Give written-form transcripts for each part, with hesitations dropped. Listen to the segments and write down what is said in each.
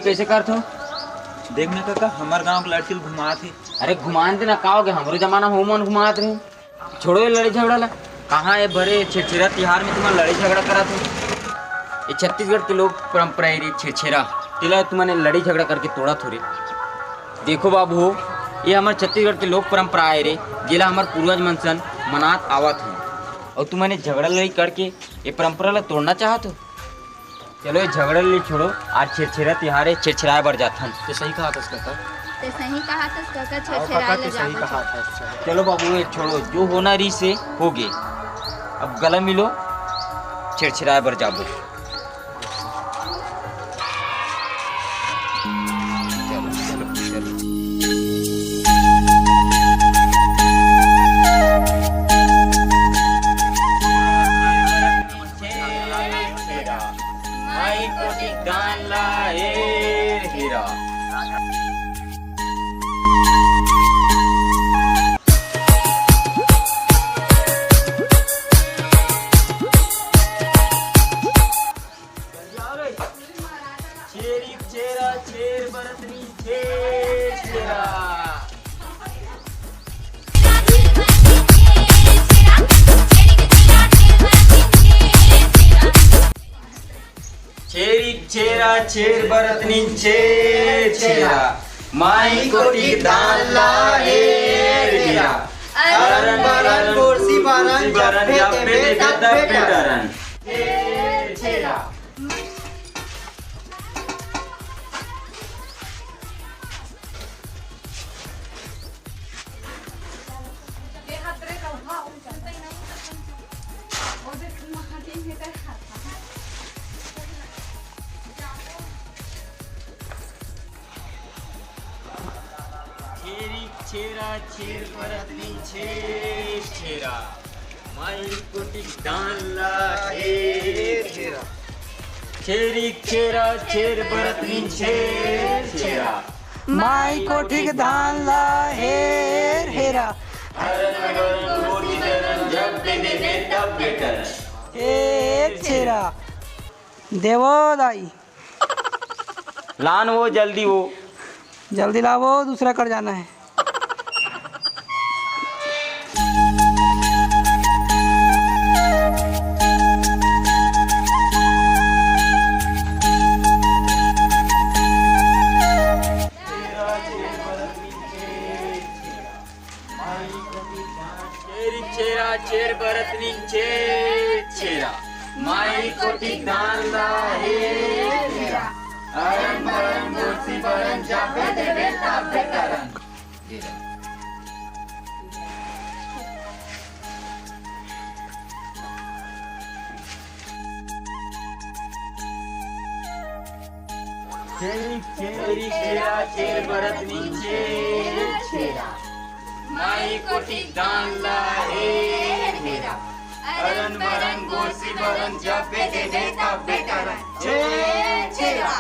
कैसे करत हो? देखने काका हमारे गांव के लड़की घुमा थे। अरे घुमान देना का हो गया, हमारे जमाना हो मन घुमात रहे। छोड़ो ये लड़ाई झगड़ा ला। कहाँ ये भरे छेछेरा तिहार में तुम्हारा लड़ाई झगड़ा करा थे। ये छत्तीसगढ़ के लोग परंपरा है छेछेरा तिला तुम्हारे लड़ाई झगड़ा करके तोड़ा थोड़े। देखो बाबू हो, ये हमारे छत्तीसगढ़ के लोक परंपरा है रे, जिला हमारे पूर्वज मनसन मनात आवत है। और तुम्हारे झगड़ा लड़ाई करके ये परंपरा ला तोड़ना चाहत हो। चलो ये झगड़ा ले छोड़ो, आज छेछेरा तिहार है, छेछेराए बढ़ जाथन। तो सही कहा था उसका ते सही कहा था काका, छेछेराए ले जाओ। चलो बाबू ये छोड़ो, जो होना री से हो गए, अब गला मिलो, छेड़छेड़ाए बर जाबो। छेरा छेर बरतनी छेर छेरा माई कोटी दान ला हेरा अरन बरन कुर्सी बरन जब्बे तब बेटरन छेर छेरा। छेरा छेर बरतनी छेर छेरा माई कोटी दान ला हेर हेरा छेरी छेरा छेर बरतनी छेर छेरा माई कोठी धान ला हेर हेरा जब देवे तब बेटर एक छेरा देवो दाई लान वो जल्दी लावो, दूसरा कर जाना है। छेरा छेर बरतनी छेर छेरा माई कोटी दान ला हेर हेरा अरन बरन कुर्सी बरन जब्बे देवे तब बेटरन। छेरी छेरा छेर बरतनी छेर छेरा माई कोटी दान ला हेर हेरा अरन बरन कुर्सी बरन जब्बे देवे तब बेटरन छेर छेरा।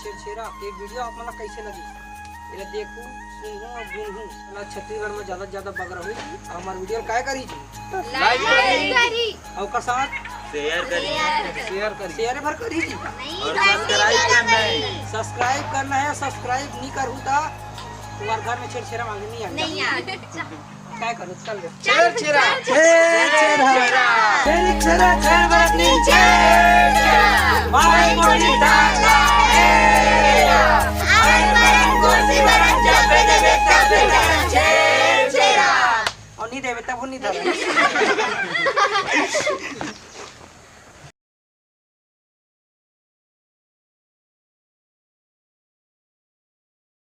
छेरछेरा के वीडियो आप मला कैसे लगी ये देखू सुनू और गुनहू मला छत्तीसगढ़ में ज्यादा से ज्यादा बग रही और हमार वीडियो काय करी जी लाइक करी और का साथ शेयर करिए शेयर भर करी जी और सब्सक्राइब करना है। सब्सक्राइब करना है सब्सक्राइब नहीं करूँ तो तुम्हारे घर में छेरछेरा मांगे नहीं आएगा नहीं आ क्या करूँ चल छेरछेरा छेरछेरा छेर बरतनी छेरछेरा माय मोनी डाला आई मरन कुर्सी बरन जब देवे तब करन छेरछेरा और नहीं देवे तब वो नहीं धरा